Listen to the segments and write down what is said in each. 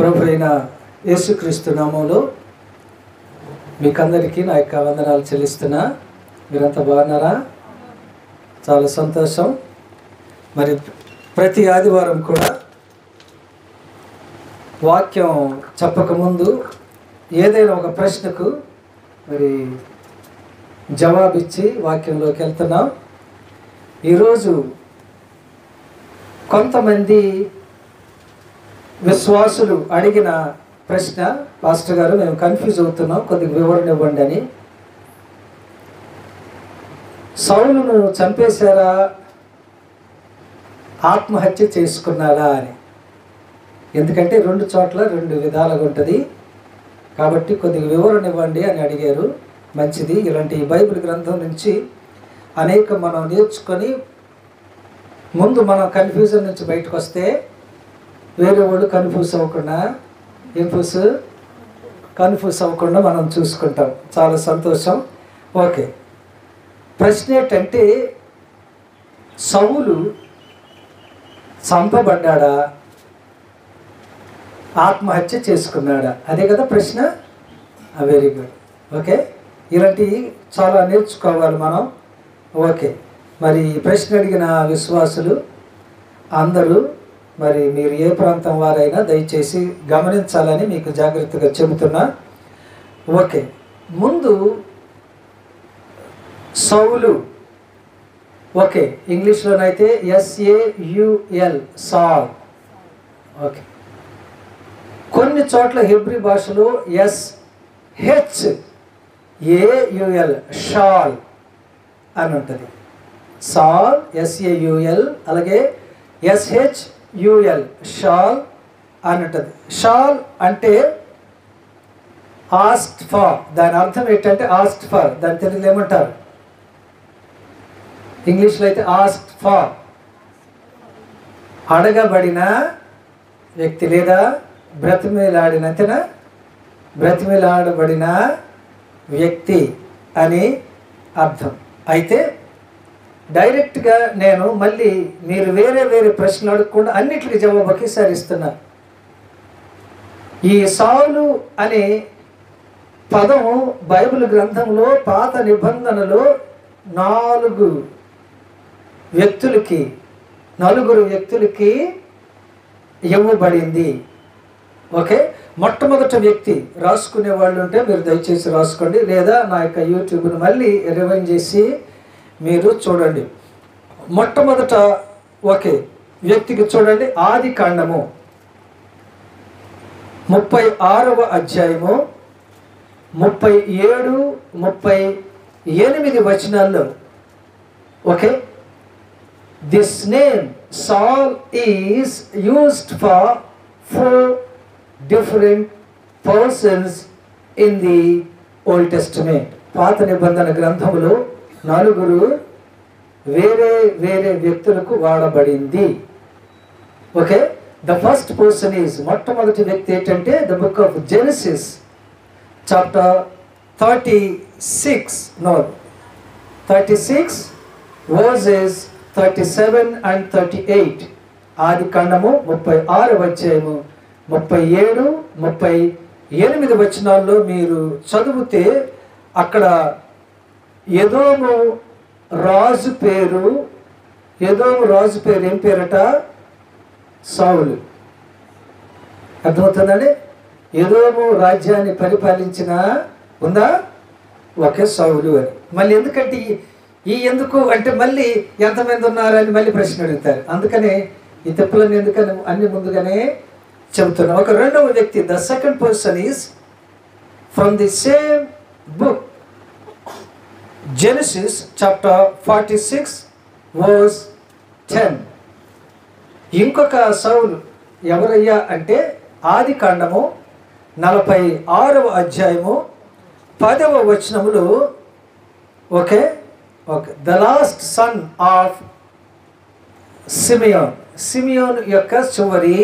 ప్రభు అయిన యేసుక్రీస్తు నామములో మీకందరికీ నా యొక్క వందనాలు చెల్లిస్తున్నా. మీరంతా బాగున్నారా? చాలా సంతోషం. మరి ప్రతి ఆదివారం కూడా వాక్యం చెప్పకముందు ఏదైనా ఒక ప్రశ్నకు మరి జవాబిచ్చి వాక్యంలోకి వెళ్తున్నాం. ఈరోజు కొంతమంది విశ్వాసులు అడిగిన ప్రశ్న, పాస్టర్ గారు మేము కన్ఫ్యూజ్ అవుతున్నాం, కొద్దిగా వివరణ ఇవ్వండి అని. సౌలును చంపేశారా, ఆత్మహత్య చేసుకున్నారా అని. ఎందుకంటే రెండు చోట్ల రెండు విధాలుగా ఉంటుంది కాబట్టి కొద్దిగా వివరణ ఇవ్వండి అని అడిగారు. మంచిది. ఇలాంటి బైబిల్ గ్రంథం నుంచి అనేక మనం నేర్చుకొని ముందు మనం కన్ఫ్యూజన్ నుంచి బయటకు వస్తే వేరే వాళ్ళు కన్ఫ్యూజ్ అవ్వకుండా కన్ఫ్యూజ్ అవ్వకుండా మనం చూసుకుంటాం. చాలా సంతోషం. ఓకే, ప్రశ్న ఏంటంటే సౌలు చంపబడ్డాడా, ఆత్మహత్య చేసుకున్నాడా? అదే కదా ప్రశ్న. Very good. ఓకే, ఇలాంటివి చాలా నేర్చుకోవాలి మనం. ఓకే, మరి ప్రశ్న అడిగిన విశ్వాసులు అందరూ మరి మీరు ఏ ప్రాంతం వారైనా దయచేసి గమనించాలని మీకు జాగ్రత్తగా చెబుతున్నా. ఓకే, ముందు సౌలు, ఓకే ఇంగ్లీష్లోనైతే SAUL సాల్. ఓకే, కొన్ని చోట్ల హెబ్రీ భాషలో SHAUL షాల్ అని ఉంటుంది. సాల్ SAUL, అలాగే SHUL షాల్ అని ఉంటుంది. షాల్ అంటే ఆస్క్డ్ ఫర్, దాని అర్థం ఏంటంటే ఆస్క్డ్ ఫర్, దాని తెలుగులో ఏమంటారు? ఇంగ్లీష్లో అయితే ఆస్క్డ్ ఫర్, అడగబడిన వ్యక్తి లేదా బ్రతిమిలాడిన, అంతేనా? బ్రతిమిలాడబడిన వ్యక్తి అని అర్థం. అయితే డైరెక్ట్గా నేను మళ్ళీ మీరు వేరే వేరే ప్రశ్నలు అడగకుండా అన్నిటికీ జవాబు ఒకేసారి ఇస్తున్నా. ఈ సౌలు అనే పదం బైబిల్ గ్రంథంలో పాత నిబంధనలో నలుగురు వ్యక్తులకి ఇవ్వబడింది. ఓకే, మొట్టమొదటి వ్యక్తి రాసుకునే వాళ్ళు ఉంటే మీరు దయచేసి రాసుకోండి, లేదా నా యొక్క యూట్యూబ్ను మళ్ళీ రివైండ్ చేసి మీరు చూడండి. మొట్టమొదట ఓకే వ్యక్తికి చూడండి, ఆది కాండము 36వ అధ్యాయము 37, 38 వచనాల్లో. ఓకే, దిస్ నేమ్ సాల్ is used for 4 different persons in the Old Testament. పాత నిబంధన గ్రంథములో 4 వేరే వేరే వ్యక్తులకు వాడబడింది. Okay, the first person is, మొట్టమొదటి వ్యక్తి ఏంటంటే the book of Genesis chapter 36 verses 37 and 38. ఆది కాండము 36వ అధ్యాయము 37, 38 వచనాల్లో మీరు చదివితే అక్కడ ఎదోము రాజు పేరు ఏం పేరట? సౌలు. అర్థమవుతుందండి? ఎదోము రాజ్యాన్ని పరిపాలించిన ఉందా? ఒకే సౌలు అని. మళ్ళీ ఎందుకంటే ఎందుకు అంటే మళ్ళీ ఎంతమంది ఉన్నారని మళ్ళీ ప్రశ్న అడుగుతారు. అందుకనే ఈ తిప్పులన్నీ ఎందుకని అన్ని ముందుగానే చెబుతున్నా. ఒక రెండవ వ్యక్తి, the second person is from the same book Genesis chapter 46 verse 10. ఇంకొక సౌలు ఎవరయ్యా అంటే ఆది కాండము 46వ అధ్యాయము 10వ వచనములో. Okay, the last son of Simeon యొక్క చివరి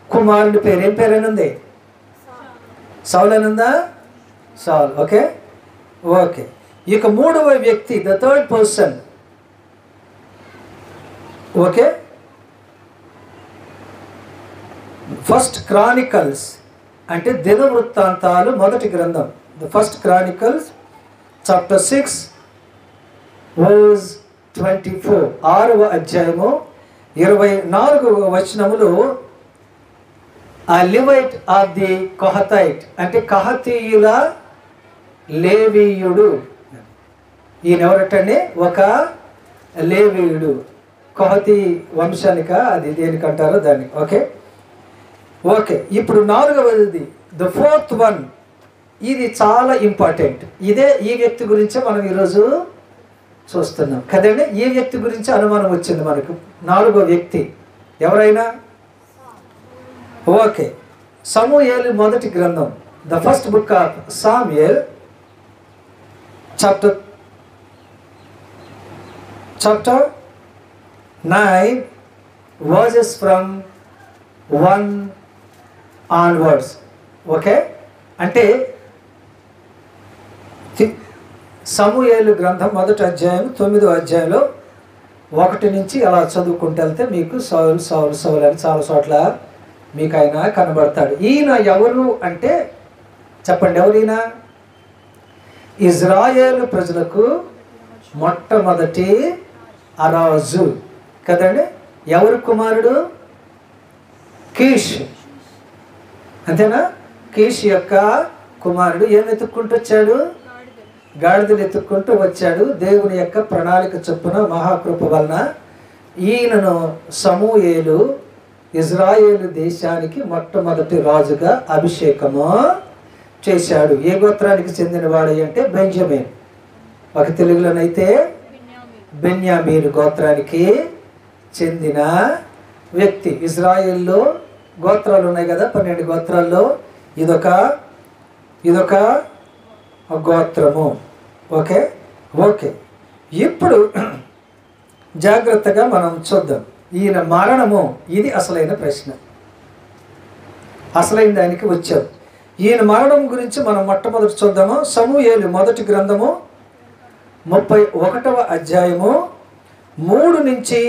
కుమారుడి పేరు ఏం పేరేనుంది? సౌల్ అనుందా? సౌల్. ఓకే, ఇక మూడవ వ్యక్తి, the third person. Okay, first Chronicles అంటే దినవృత్తాంతాలు మొదటి గ్రంథం. The first Chronicles chapter 6 verse 24, 6వ అధ్యాయము 24వ వచనములో ఆ లివైట్ ఆఫ్ ది కొహతైట్ అంటే కహతీయుల లేవీయుడు. ఈయన ఎవరటండి? ఒక లేవీయుడు. కొహతీ వంశానిక అది దేనికంటారో దాన్ని. ఓకే ఇప్పుడు 4వది ద 4th వన్. ఇది చాలా ఇంపార్టెంట్. ఈ వ్యక్తి గురించే మనం ఈరోజు చూస్తున్నాం కదండి. ఈ వ్యక్తి గురించి అనుమానం వచ్చింది మనకు. 4వ వ్యక్తి ఎవరైనా? ఓకే, సమూయేలు మొదటి గ్రంథం, the first book of Samuel chapter 9 verses from 1 onwards. Okay, అంటే సమూయేలు గ్రంథం మొదటి అధ్యాయం 9వ అధ్యాయంలో 1 నుంచి అలా చదువుకుంటూ వెళ్తే మీకు సౌలు సౌలు సౌలు అని చాలా చోట్ల మీకు ఆయన కనబడతాడు. ఈయన ఎవరు అంటే చెప్పండి, ఎవరు ఈయన? ఇజ్రాయేలు ప్రజలకు మొట్టమొదటి అరాజు కదండి. ఎవరు కుమారుడు? కీష్, అంతేనా? కీష్ యొక్క కుమారుడు. ఏం ఎత్తుక్కుంటూ వచ్చాడు? గాడిదలు ఎత్తుక్కుంటూ వచ్చాడు. దేవుని యొక్క ప్రణాళిక చొప్పున మహాకృప వలన ఈయనను సమూయేలు ఇజ్రాయేలు దేశానికి మొట్టమొదటి రాజుగా అభిషేకము చేశాడు. ఏ గోత్రానికి చెందినవాడు అంటే బెంజమిన్. ఒక తెలుగులోనైతే బెన్యామీను గోత్రానికి చెందిన వ్యక్తి. ఇజ్రాయేల్లో గోత్రాలు ఉన్నాయి కదా, 12 గోత్రాల్లో ఇదొక గోత్రము. ఓకే, ఇప్పుడు జాగ్రత్తగా మనం చూద్దాం. ఈయన మరణము, ఇది అసలైన ప్రశ్న. అసలైన దానికి వచ్చాం. ఈయన మరణం గురించి మనం మొట్టమొదటి చూద్దాము. సమూయేలు మొదటి గ్రంథము 31వ అధ్యాయము 3 నుంచి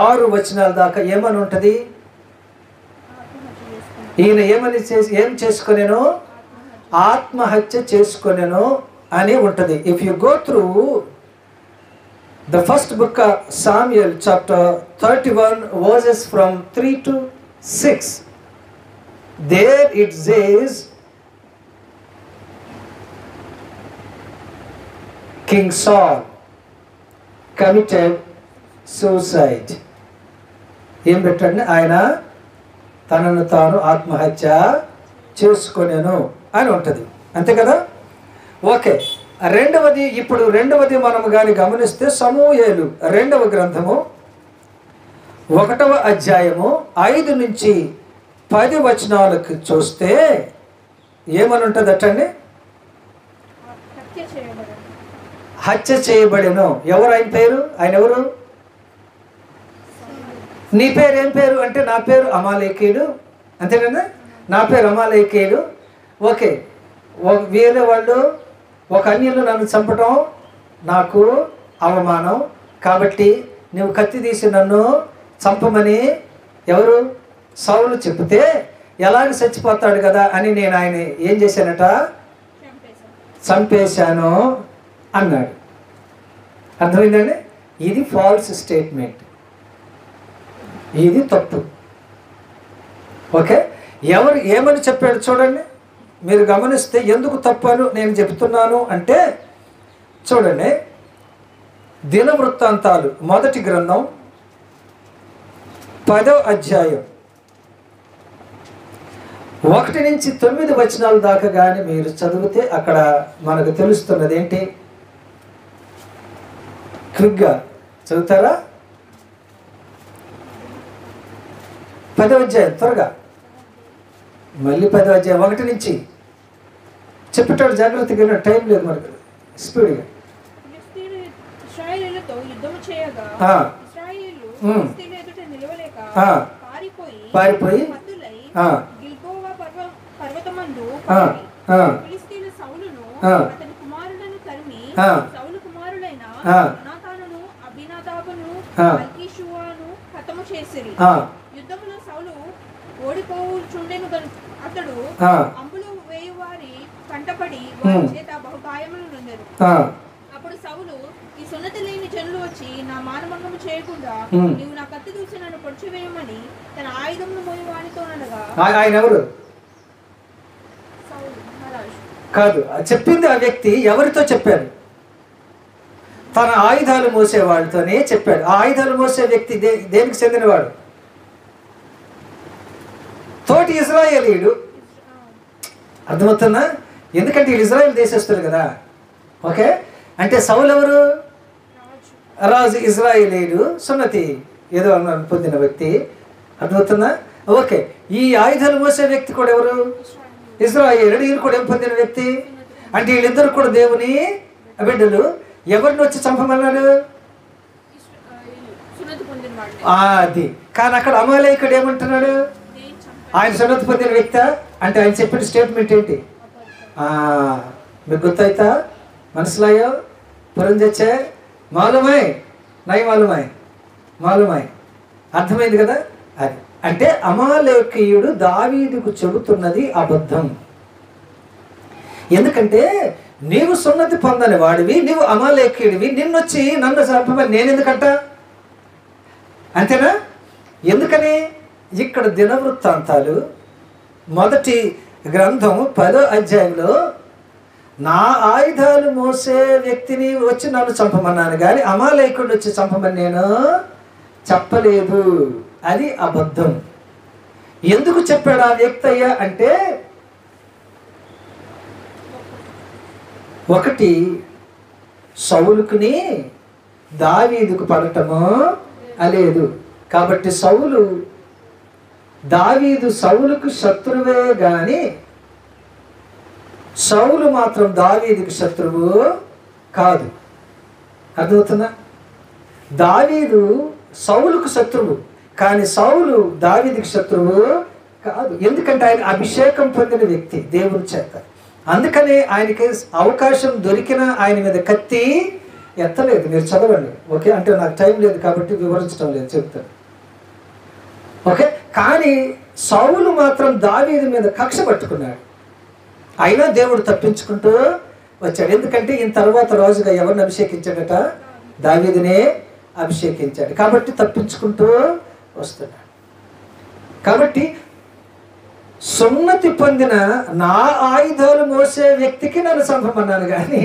6 వచనాల దాకా ఏమని ఉంటుంది? ఈయన ఏం చేసుకొనేను? ఆత్మహత్య చేసుకొనేను అని ఉంటుంది. If you go through the first book of Samuel chapter 31 verses from 3 to 6, there it says King Saul committed suicide. ఏం పెట్టండి? ఆయన తనను తాను ఆత్మహత్య చేసుకొనేను అని ఉంటుంది, అంతే కదా. ఓకే, ఇప్పుడు రెండవది మనం కానీ గమనిస్తే సమూయేలు 2వ గ్రంథము 1వ అధ్యాయము 5 నుంచి 10 వచనాలకు చూస్తే ఏమని ఉంటుంది అటండి? హత్య చేయబడెను. ఎవరు ఆయన పేరు? ఆయన ఎవరు? నీ పేరు ఏం పేరు అంటే నా పేరు అమాలేకీయుడు, అంతేనా? నా పేరు అమాలేకీయుడు. ఓకే, వేరే వాళ్ళు ఒక అన్యులు నన్ను చంపడం నాకు అవమానం, కాబట్టి నువ్వు కత్తి తీసి నన్ను చంపమని ఎవరు? సౌలు చెప్తే ఎలాగ చచ్చిపోతాడు కదా అని నేను ఆయన ఏం చేశానట? చంపేశాను అన్నాడు. అర్థమైందండి? ఇది ఫాల్స్ స్టేట్మెంట్, ఇది తప్పు. ఓకే, ఎవరు ఏమని చెప్పాడు చూడండి. మీరు గమనిస్తే ఎందుకు తప్పను నేను చెప్తున్నాను అంటే చూడండి, దినవృత్తాంతాలు మొదటి గ్రంథం 10వ అధ్యాయం 1 నుంచి 9 వచనాల దాకా కానీ మీరు చదివితే అక్కడ మనకు తెలుస్తున్నది ఏంటి? క్విక్గా చదువుతారా? 10వ అధ్యాయం త్వరగా, మళ్ళీ 10వ అధ్యాయం 1 నుంచి చెప్పేటాడు. జాగ్రత్తగా, టైం లేదు మనకు, స్పీడ్గా. పారిపోయి ఓడిపోచుండెను గనుక అతడు అంబులు వేయువారి కంటపడి వారి చేత బహుగాయములు నొందెను. అప్పుడు సౌలు, ఈ సున్నతి లేని జనులు వచ్చి నా మానభంగము చేయకుండా నీవు నా కత్తి దూసి నన్ను పొడిచివేయమని తన ఆయుధమును మోయువానితో అనగా, ఆయన ఎవరు కాదు చెప్పింది, ఆ వ్యక్తి ఎవరితో చెప్పారు? తన ఆయుధాలు మోసే వాళ్ళతోనే చెప్పాడు. ఆ ఆయుధాలు మోసే వ్యక్తి దేనికి చెందినవాడు? తోటి ఇజ్రాయేలీయుడు. అర్థమవుతుందా? ఎందుకంటే వీళ్ళు ఇజ్రాయేల్ దేశస్తులు కదా. ఓకే, అంటే సౌలు ఎవరు? రాజు, ఇజ్రాయేలీయుడు, సున్నతి ఏదో పొందిన వ్యక్తి. అర్థమవుతుందా? ఓకే, ఈ ఆయుధాలు మోసే వ్యక్తి కూడా ఎవరు? ఇజ్రాయేలుడు. ఈయన కూడా ఏం పొందిన వ్యక్తి? అంటే వీళ్ళిద్దరు కూడా దేవుని బిడ్డలు. ఎవరిని వచ్చి చంపమన్నాడు? అది. కానీ అక్కడ అమాలేకుడు ఏమంటున్నాడు? ఆయన సున్నతి పొందిన వ్యక్తి. అంటే ఆయన చెప్పిన స్టేట్మెంట్ ఏంటి? మీకు గుర్తయితా? మనసులాయో పురంజచ్చే మాలుమాయ్ నై మాలుమాయ్ అర్థమైంది కదా. అది అంటే అమాలేకీయుడు దావీదుకు చెబుతున్నది అబద్ధం. ఎందుకంటే నీవు సున్నతి పొందని వాడివి, నీవు అమాలేకీయుడివి, నిన్నొచ్చి నన్ను చంపమని నేను ఎందుకంట? అంతేనా? ఎందుకని? ఇక్కడ దినవృత్తాంతాలు మొదటి గ్రంథం 10వ అధ్యాయంలో నా ఆయుధాలు మోసే వ్యక్తిని వచ్చి నన్ను చంపమన్నాను కానీ అమాలేకుడు వచ్చి చంపమని నేను చెప్పలేదు. అది అబద్ధం. ఎందుకు చెప్పాడు ఆ వ్యక్తి అయ్యా అంటే, ఒకటి సౌలుకుని దావీదుకు పడటము లేదు. కాబట్టి దావీదు సౌలుకు శత్రువే గాని సౌలు మాత్రం దావీదుకు శత్రువు కాదు. అర్థమవుతుందా? దావీదు సౌలుకు శత్రువు కానీ సౌలు దావీదుకు శత్రువు కాదు. ఎందుకంటే ఆయన అభిషేకం పొందిన వ్యక్తి దేవుని చేత. అందుకనే ఆయనకి అవకాశం దొరికిన ఆయన మీద కత్తి ఎత్తలేదు. మీరు చదవండి. ఓకే, అంటే నాకు టైం లేదు కాబట్టి వివరించడం లేదు, చెప్తాను. ఓకే, కానీ సౌలు మాత్రం దావీదు మీద కక్ష పట్టుకున్నాడు. అయినా దేవుడు తప్పించుకుంటూ వచ్చాడు. ఎందుకంటే ఈయన తర్వాత రాజుగా ఎవరిని అభిషేకించాడట? దావీదునే అభిషేకించాడు. కాబట్టి తప్పించుకుంటూ వస్తున్నాడు. కాబట్టి సున్నతి పొందిన నా ఆయుధాలు మోసే వ్యక్తికి నన్ను చంపమన్నాను కానీ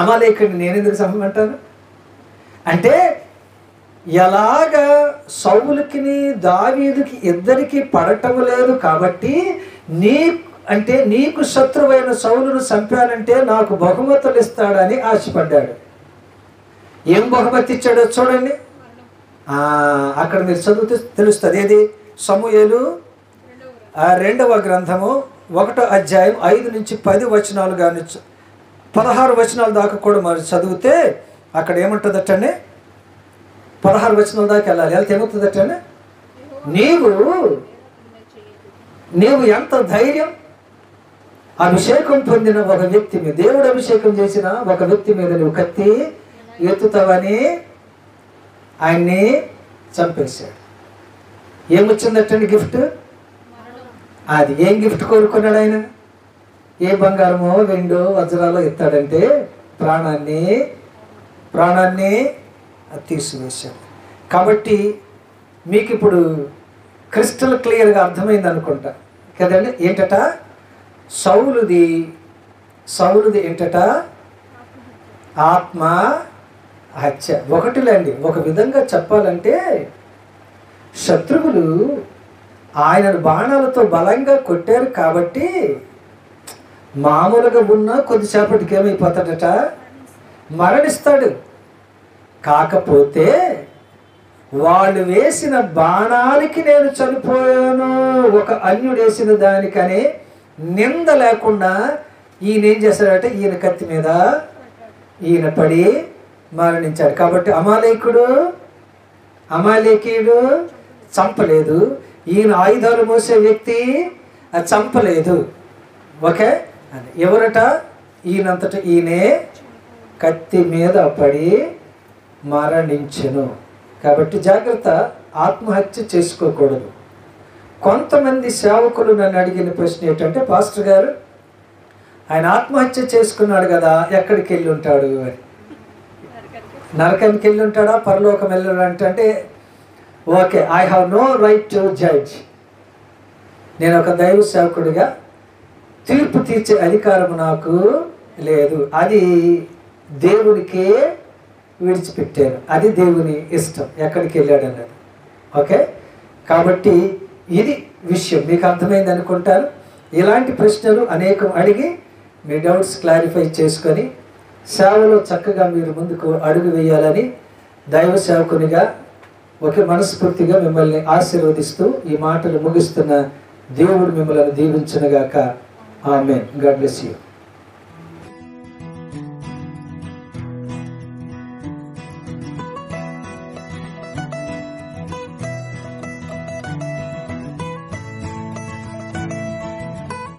అమాలేకుడిని నేను ఎందుకు చంపమంటాను? అంటే ఎలాగా సౌలుకి దావీదుకి ఇద్దరికి పడటం లేదు కాబట్టి నీకు శత్రువైన సౌలును చంపానంటే నాకు బహుమతులు ఇస్తాడని ఆశపడ్డాడు. ఏం బహుమతి ఇచ్చాడో చూడండి. అక్కడ మీరు చదివితే తెలుస్తుంది. ఏది? సమూయేలు 2వ గ్రంథము 1వ అధ్యాయం 5 నుంచి 10 వచనాలు కానీ 16 వచనాల దాకా కూడా మరి చదివితే అక్కడ ఏముంటుందటండి? 16 వచనాల దాకా వెళ్ళాలి. వెళ్తే ఏమవుతుందటండి? నీవు ఎంత ధైర్యం! అభిషేకం పొందిన ఒక వ్యక్తి మీద, దేవుడు అభిషేకం చేసిన ఒక వ్యక్తి మీద నువ్వు కత్తి ఎత్తుతావని ఆయన్ని చంపేశాడు. ఏమొచ్చిందటండి గిఫ్ట్? అది ఏం గిఫ్ట్ కోరుకున్నాడు ఆయన? ఏ బంగారమో వెండో వజ్రాలో ఎత్తాడంటే ప్రాణాన్ని తీసివేశాడు. కాబట్టి మీకు ఇప్పుడు క్రిస్టల్ క్లియర్గా అర్థమైంది అనుకుంటా కదండి. ఏంటట? సౌలుది ఏంటట? ఆత్మ హత్య. ఒకటిలేండి, ఒక విధంగా చెప్పాలంటే శత్రువులు ఆయనను బాణాలతో బలంగా కొట్టారు కాబట్టి మామూలుగా ఉన్న కొద్దిసేపటికి ఏమైపోతాడట? మరణిస్తాడు. కాకపోతే వాళ్ళు వేసిన బాణాలకి నేను చనిపోయాను, ఒక అన్యుడు వేసిన దానికనే నింద లేకుండా ఈయన ఏం చేశాడట? ఈయన కత్తి మీద ఈయన పడి మరణించాడు. కాబట్టి అమాలేకీయుడు చంపలేదు, ఈయన ఆయుధాలు మోసే వ్యక్తి చంపలేదు. ఓకే, ఎవరట? ఈయనంతట ఈయనే కత్తి మీద పడి మరణించెను. కాబట్టి జాగ్రత్త, ఆత్మహత్య చేసుకోకూడదు. కొంతమంది సేవకులు నన్ను అడిగిన ప్రశ్న ఏంటంటే, పాస్టర్ గారు ఆయన ఆత్మహత్య చేసుకున్నాడు కదా, ఎక్కడికి వెళ్ళి ఉంటాడు అని. నరకానికి వెళ్ళి ఉంటాడా, పరలోకం వెళ్ళాడు అంటే okay, I have no right to judge. నేను ఒక దైవ సేవకుడిగా తీర్పు తీర్చే అధికారం నాకు లేదు. అది దేవునికే విడిచిపెట్టాను, అది దేవుని ఇష్టం ఎక్కడికి వెళ్ళాడు అన్నది. ఓకే, కాబట్టి ఇది విషయం మీకు అర్థమైంది అనుకుంటాను. ఇలాంటి ప్రశ్నలు అనేకం అడిగి మీ డౌట్స్ క్లారిఫై చేసుకొని సేవలో చక్కగా మీరు ముందుకు అడుగు వేయాలని దైవ సేవకునిగా ఒకే మనస్ఫూర్తిగా మిమ్మల్ని ఆశీర్వదిస్తూ ఈ మాటలు ముగిస్తున్న దేవుడు మిమ్మల్ని దీవించునుగాక. ఆమేన్. God bless you.